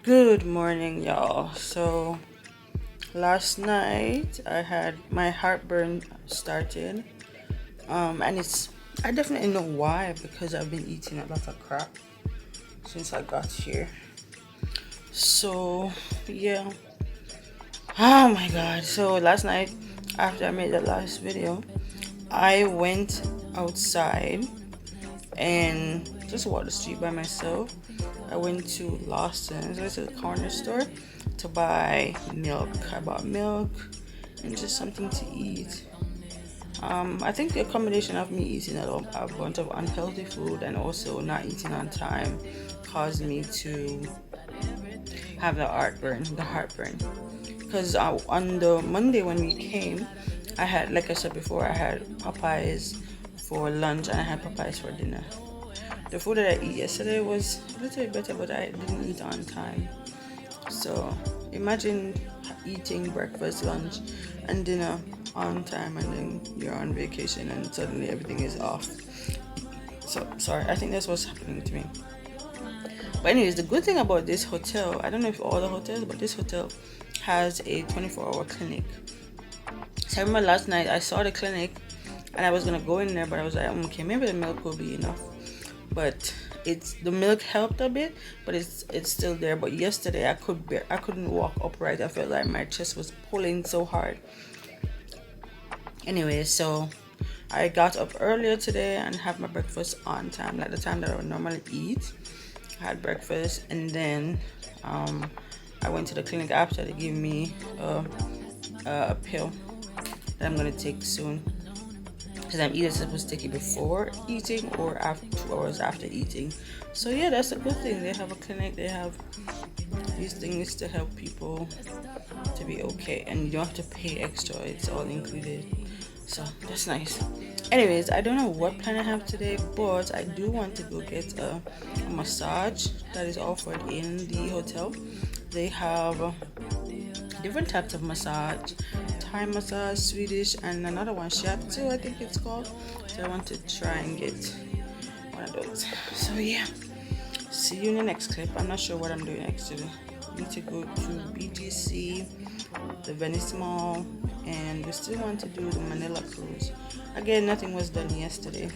Good morning, y'all. So last night I had my heartburn started. And I definitely know why, because I've been eating a lot of crap since I got here. So yeah. Oh my god. So last night after I made the last video, I went outside and just walked the street by myself. I went to Lawson's, I went to the corner store to buy milk. I bought milk and just something to eat. I think the combination of me eating a bunch of unhealthy food and also not eating on time caused me to have the heartburn. Because on the Monday when we came, I had, like I said before, I had Popeyes for lunch and I had Popeyes for dinner. The food that I ate yesterday was a little bit better, but I didn't eat on time. So imagine eating breakfast, lunch, and dinner on time, and then you're on vacation and suddenly everything is off. So sorry, I think that's what's happening to me. But anyways, the good thing about this hotel, I don't know if all the hotels, but this hotel has a 24-hour clinic. So I remember last night I saw the clinic and I was gonna go in there, but I was like, okay, maybe the milk will be enough. But the milk helped a bit, but it's still there. But yesterday I couldn't walk upright. I felt like my chest was pulling so hard. Anyway, so I got up earlier today and have my breakfast on time, like the time that I would normally eat. I had breakfast and then I went to the clinic after. They gave me a pill that I'm gonna take soon, because I'm either supposed to take it before eating or after 2 hours after eating. So yeah, that's a good thing. They have a clinic. They have these things to help people to be okay, and you don't have to pay extra. It's all included. So that's nice. Anyways, I don't know what plan I have today, but I do want to go get a massage that is offered in the hotel. They have different types of massage: Thai massage, Swedish, and another one, shiatsu, I think it's called. So I want to try and get one of those. So yeah, see you in the next clip. I'm not sure what I'm doing actually. I need to go to BGC, the Venice Mall, and we still want to do the Manila cruise. Again, nothing was done yesterday.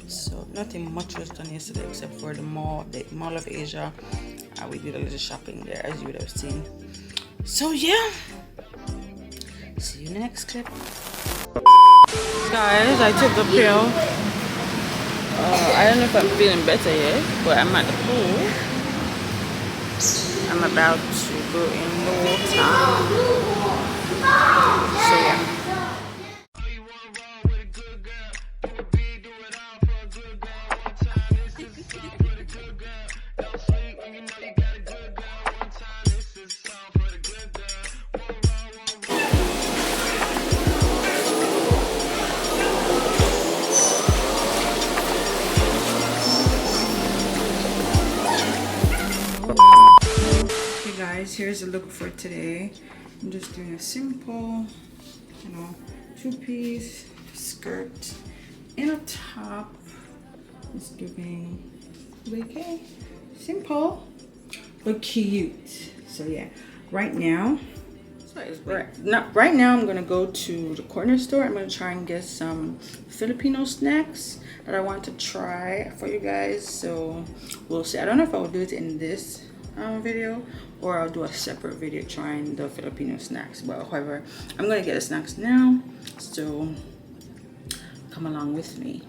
So nothing much was done yesterday except for the Mall of Asia. We did a little shopping there, as you would have seen. So yeah, see you in the next clip. Guys, I took the pill. I don't know if I'm feeling better yet, but I'm at the pool. I'm about to go in the water. So yeah. Here's the look for today. I'm just doing a simple, two-piece skirt and a top. Just giving okay, simple but cute. So yeah, right now I'm gonna go to the corner store. I'm gonna try and get some Filipino snacks that I want to try for you guys. So we'll see. I don't know if I will do it in this video, or I'll do a separate video trying the Filipino snacks. But however, I'm gonna get the snacks now, so come along with me.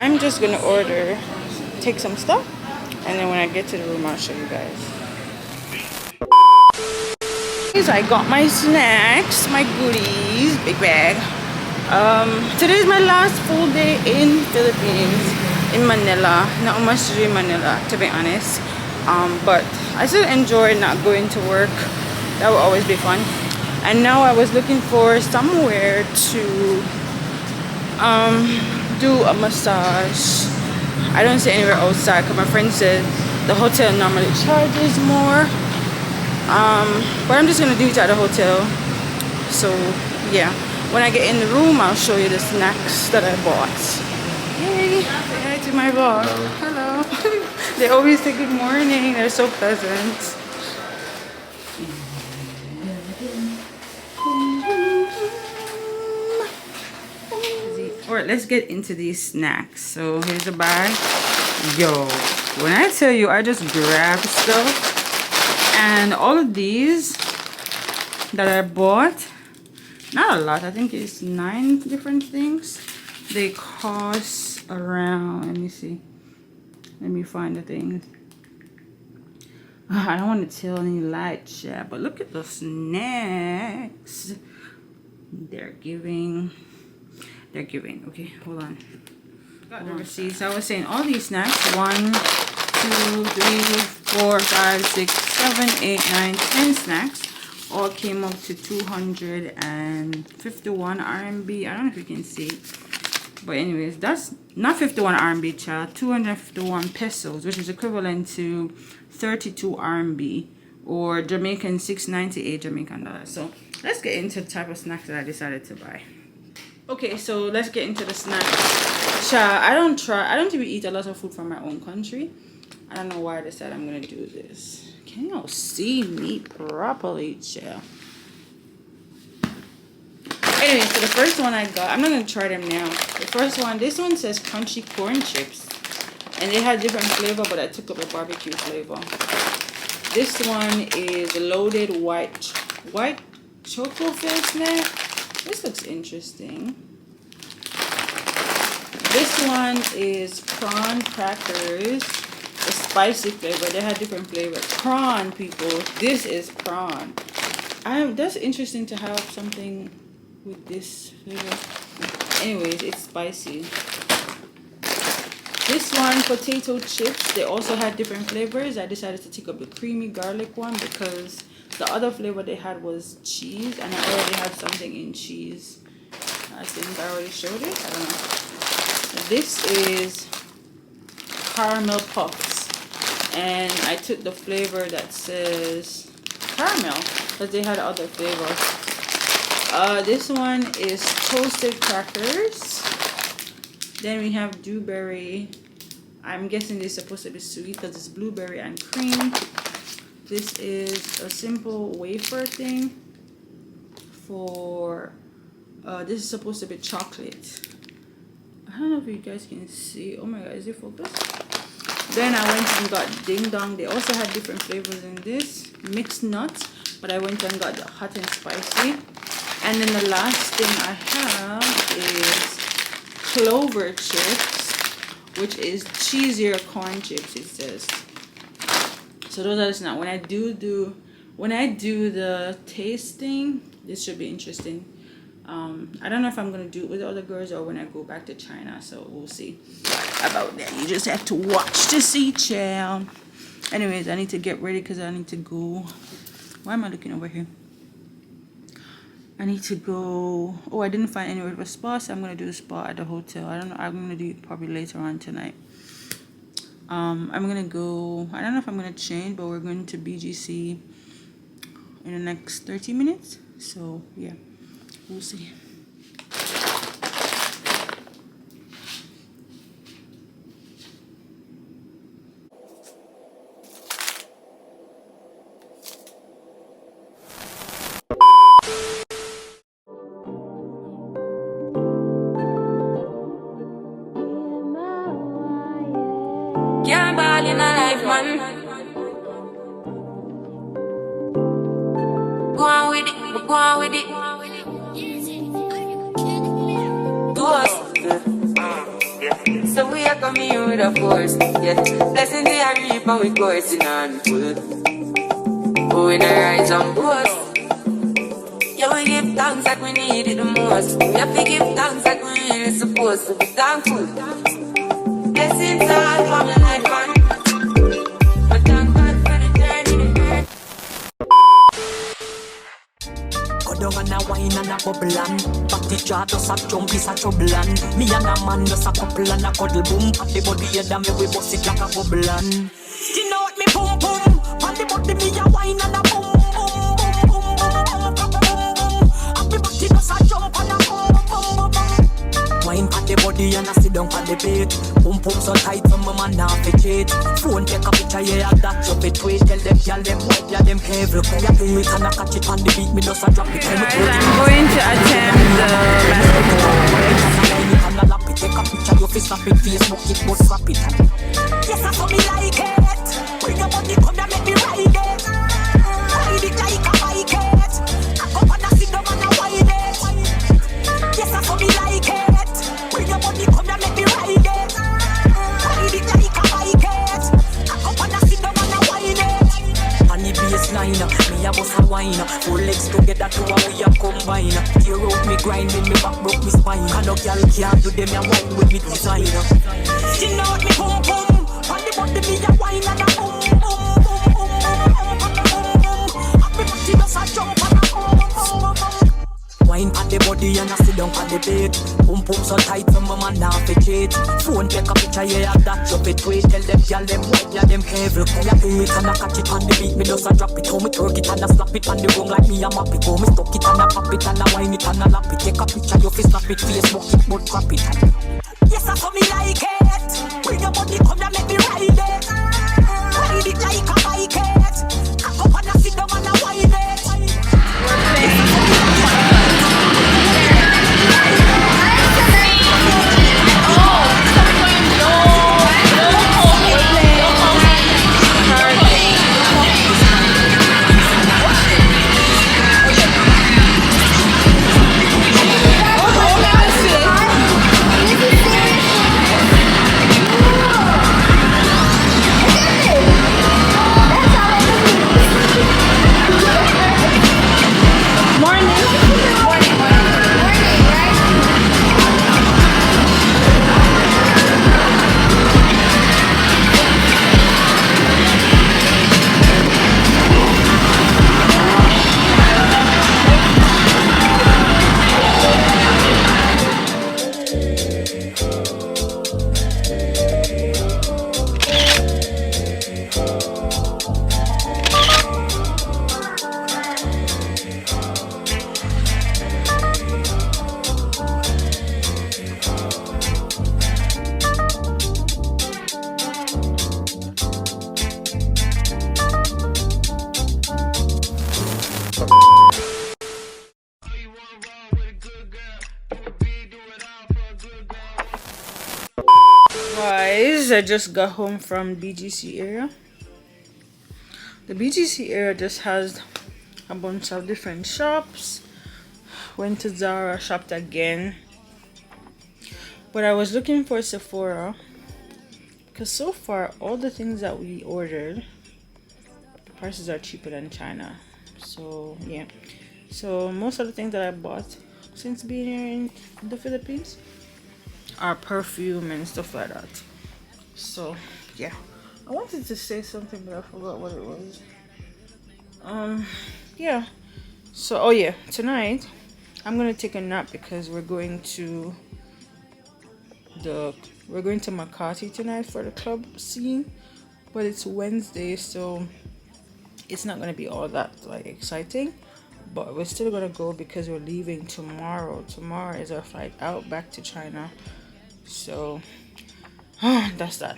I'm just gonna take some stuff, and then when I get to the room I'll show you guys. I got my snacks, my goodies, big bag. Today is my last full day in Philippines, in Manila. Not much to do in Manila, to be honest. But I still enjoy not going to work. That will always be fun. And now I was looking for somewhere to do a massage. I don't see anywhere outside because my friend said the hotel normally charges more. But I'm just gonna do it at the hotel. So yeah, when I get in the room, I'll show you the snacks that I bought. Yay! Say hi to my vlog. Hello. They always say good morning. They're so pleasant. Alright, let's get into these snacks. So here's a bag. Yo, when I tell you I just grabbed stuff, and all of these that I bought, not a lot, I think it's 9 different things. They cost around, let me see, let me find the things. I don't want to tell any lie, chat, but look at the snacks they're giving. Okay, hold on. Got the receipts. I was saying all these snacks, 1, 2, 3, 4, 5, 6, 7, 8, 9, 10 snacks, all came up to 251 RMB. I don't know if you can see, but anyways, that's not 51 RMB, child. 251 pesos, which is equivalent to 32 RMB, or Jamaican 698 Jamaican dollars. So let's get into the type of snacks that I decided to buy. Okay, so let's get into the snacks. Child, I don't even eat a lot of food from my own country. I don't know why I decided I'm gonna do this. Can y'all see me properly, child? Anyway, so the first one I got, I'm not gonna try them now. The first one, this one says crunchy corn chips, and they had different flavor, but I took up the barbecue flavor. This one is loaded white choco filled snack. This looks interesting. This one is prawn crackers, the spicy flavor. They had different flavors. Prawn, people. This is prawn. That's interesting to have something with this flavor. Anyways, it's spicy. This one, potato chips. They also had different flavors. I decided to take up the creamy garlic one because the other flavor they had was cheese, and I already had something in cheese. I think I already showed it. I don't know. This is caramel puffs, and I took the flavor that says caramel because they had other flavors. This one is toasted crackers. Then we have dewberry. I'm guessing this is supposed to be sweet because it's blueberry and cream. This is a simple wafer thing for, this is supposed to be chocolate. I don't know if you guys can see. Oh my god, is it focused? Then I went and got Ding Dong. They also had different flavors in this. Mixed nuts, but I went and got the hot and spicy. And then the last thing I have is clover chips, which is cheesier corn chips, it says. So those are the snacks. When I do the tasting, this should be interesting. I don't know if I'm gonna do it with the other girls or when I go back to China, so we'll see about that. You just have to watch to see, child. Anyways, I need to get ready because I need to go. Why am I looking over here? I need to go. Oh, I didn't find anywhere for a spa, so I'm gonna do a spa at the hotel. I don't know. I'm gonna do it probably later on tonight. I'm gonna go. I don't know if I'm gonna change, but we're going to BGC in the next 30 minutes. So yeah, we'll see. Can't ball in a life, man. Go on with it, go on with it. Do us. So we are coming here with a force, yeah. Blessing the reap and we coursing on full. Oh, we not rise and boast. Yeah, we give thanks like we need it the most. We have to give thanks like we really supposed to be thankful. Blessings all from the life, man. But thank God for the journey. go down and a wine and a bubble and party jar just a jump is a trouble and me and a man just a couple and a cuddle boom. The body head and me we bust it like a bubble and you know what me boom boom. On the body me a wine and a boom boom boom boom boom boom boom. Happy body just a jump and a boom boom boom. Wine on the body and I sit down on the bed. Boom boom so tight some man now fi cheat. Phone take a picture yeah that you fi tweet. Tell them y'all them white y'all them careful. Come here do it and I catch it on the beat. Me just a drop it. I'm going to attend the basketball. Take a picture you fi snap it Facebook it but snap it. Yes I saw me like it. Bring your body come and make me ride it. Ride it like a bike it. I come and I sit down and I ride it. Yes I saw me like it. Bring your body come and make me ride it. Ride it like a bike it. I come and I sit down and I ride it. On the baseline, me a bust a wine. Four legs together to a we a combine. Tear out me grind, me back broke me spine. And no girl can't do them a wine with me design. You know what me boom boom. On the body me a wine and a boom boom boom boom boom boom. Happy body just a jump and a boom boom boom. Wine on the body and I sit down on the bed. Boom boom so tight some man now fi cheat. Phone take a picture yeah that you fi tweet. Tell them y'all them white yeah them careful. Come here do it and I catch it on the beat. Me just a drop it, how me twerk it and I slap it on the room like me a map it. How me stuck it and I pop it and I wine it and I lap it. Take a picture you fi snap it, Facebook it but crap it. Yes I saw me like it. Bring your body come and let me ride it. Ride it like a bike it. I come and I sit down and I wine it. Guys, I just got home from BGC area. The BGC area just has a bunch of different shops. Went to Zara, shopped again, but I was looking for Sephora because so far all the things that we ordered, the prices are cheaper than China. So yeah, so most of the things that I bought since being here in the Philippines are perfume and stuff like that. So yeah, I wanted to say something but I forgot what it was. Yeah, so oh yeah, tonight I'm gonna take a nap because we're going to Makati tonight for the club scene, but it's Wednesday, so it's not gonna be all that like exciting, but we're still gonna go because we're leaving tomorrow. Tomorrow is our flight out back to China. So that's that.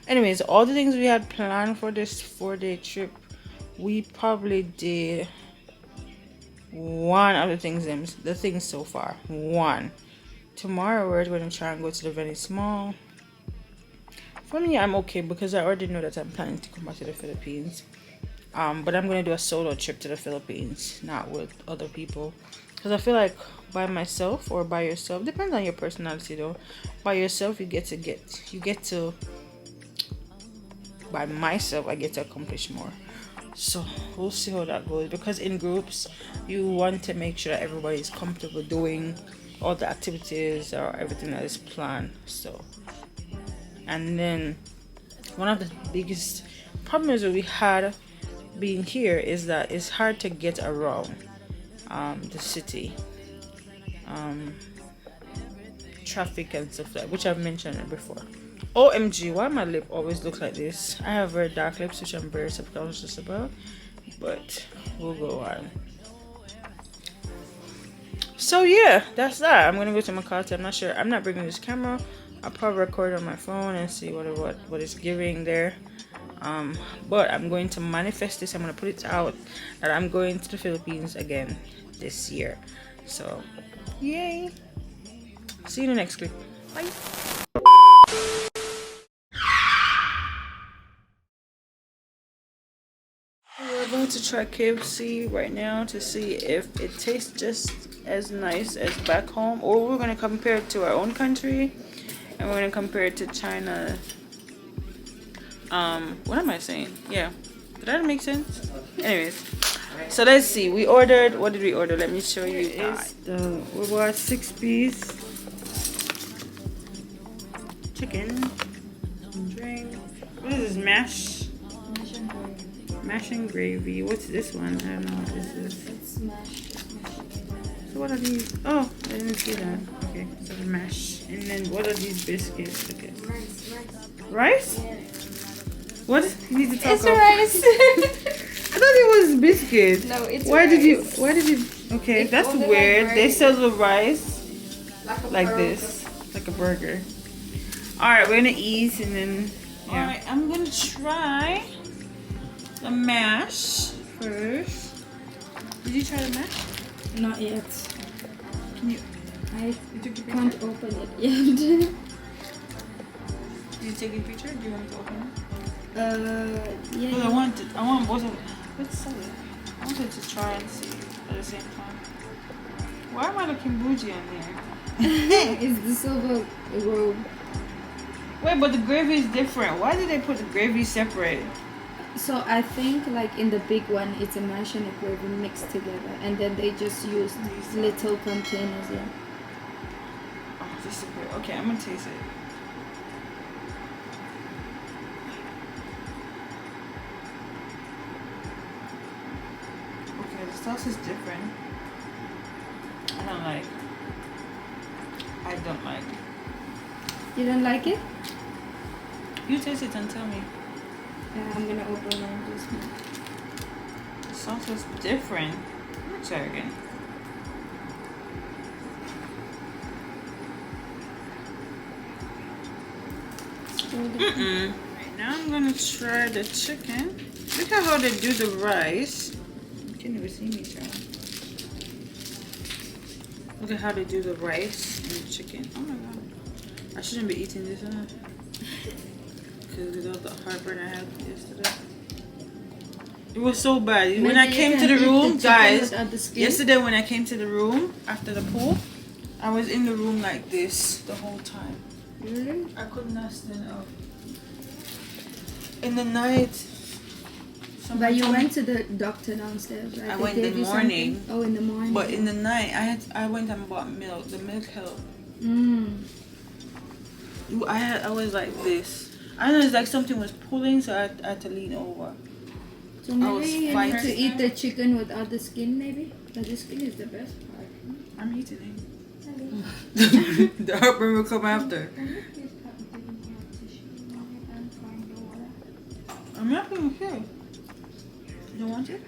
Anyways, all the things we had planned for this 4-day trip, we probably did one of the things so far. One. Tomorrow we're going to try and go to the Venice Mall. For me, I'm okay because I already know that I'm planning to come back to the Philippines. But I'm going to do a solo trip to the Philippines, not with other people. Because I feel like by myself or by yourself, depends on your personality though. By yourself, by myself, I get to accomplish more. So we'll see how that goes, because in groups you want to make sure that everybody is comfortable doing all the activities or everything that is planned. So, and then one of the biggest problems that we had being here is that it's hard to get around. the city, traffic and stuff like, which I've mentioned it before. OMG, why my lip always looks like this? I have very dark lips, which I'm very subconscious about, but we'll go on. So yeah, that's that. I'm gonna go to Makati. I'm not sure. I'm not bringing this camera. I'll probably record on my phone and see what it's giving there. But I'm going to manifest this. I'm gonna put it out that I'm going to the Philippines again this year. So yay! See you in the next clip. Bye. We're going to try KFC right now to see if it tastes just as nice as back home, or we're going to compare it to our own country, and we're going to compare it to China. What am I saying? Yeah, did that make sense? Anyways, so let's see. We ordered, what did we order? Let me show you guys. We bought 6-piece chicken, drink. What is this? Mash and gravy. What's this one? I don't know what this is. It's mash. So what are these? Oh, I didn't see that. Okay, so the mash. And then what are these biscuits? Okay. Rice? Yeah. What? You need to talk It's up. rice. I thought it was biscuits. No, it's Why did you? rice. Why did you? Okay, It's that's only weird. like They rice. sell the rice like burger. this, like a burger. All right, we're gonna eat and then. Yeah. All right, I'm gonna try the mash first. Did you try the mash? Not yet. Can you? I You took your can't picture? open it yet. Did you take a picture? Do you want to open it? Yeah. Because I want both of them. Let's see. I wanted to try and see at the same time. Why am I looking bougie on here? It's the silver robe. Wait, but the gravy is different. Why did they put the gravy separate? So I think like in the big one, it's a mash and a gravy mixed together, and then they just use little containers. Yeah. Oh, this is good. Okay, I'm gonna taste it. Okay, the sauce is different. I don't like. You don't like it? You taste it and tell me. I'm gonna open one just now. The sauce is different. Let me try again. Right now I'm gonna try the chicken. Look at how they do the rice. You can't even see me, child. Look at how they do the rice and the chicken. Oh my god. I shouldn't be eating this, huh? Because without the heartburn I had yesterday. It was so bad. When I came to the room, guys, yesterday when I came to the room after the pool, I was in the room like this the whole time. Really? I could not stand up. In the night. But you went to the doctor downstairs, right? I They went in gave the you morning. something? Oh, in the morning. But in the night, I went and bought milk. The milk helped. I was like this. I don't know, it's like something was pulling, so I had to lean over. So I was maybe you need fighting. to eat the chicken without the skin, maybe? But the skin is the best part. I'm eating it. The heartburn will come after. I'm not even here. You don't want it?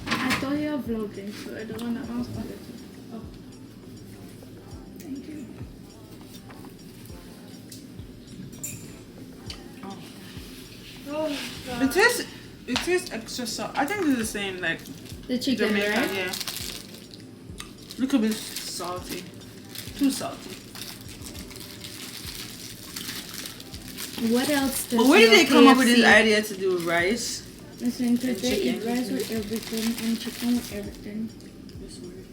I thought you were vlogging, so I don't want to ask it. Oh. Thank you. Oh. It tastes extra salt. I think it's the same like The chicken, Jamaica, right? yeah. Look a bit salty. Too salty. What else does But where did your they come up with KFC this idea to do rice? Listen, because they chicken. eat rice with everything and chicken with everything. That's weird.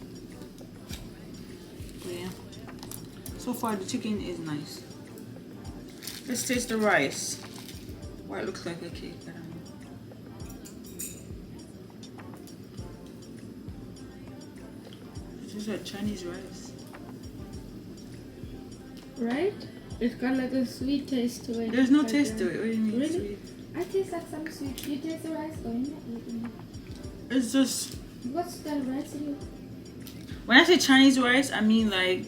But yeah. So far the chicken is nice. Let's taste the rice. Why it looks like a cake, I don't know. This is like Chinese rice. Right? It's got like a sweet taste to it. There's no Like taste a- to it. What do you mean Really? sweet? I taste like some sweet. You taste the rice? Oh, you're not eating it. It's just What's that rice you? When I say Chinese rice, I mean like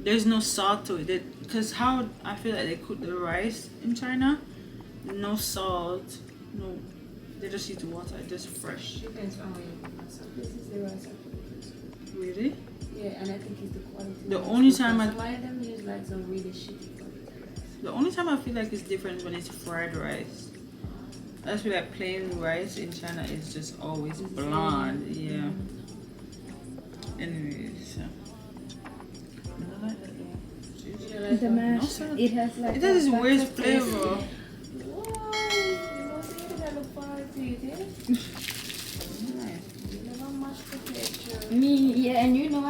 there's no salt to it. Because how I feel like they cook the rice in China, no salt, no. They just use water, just fresh. Depends on where you cook myself. This is the rice I cook. Really? Yeah, and I think it's the quality. The only time some of them use like some really shitty quality rice. The only time I feel like it's different is when it's fried rice. I just feel like plain rice in China is just always blonde. Yeah. Anyways, The mash, it has like. it has a weird butter taste. flavor. Why? You know, see that look forward to it, eh? You never mash potato. Me, yeah, and you know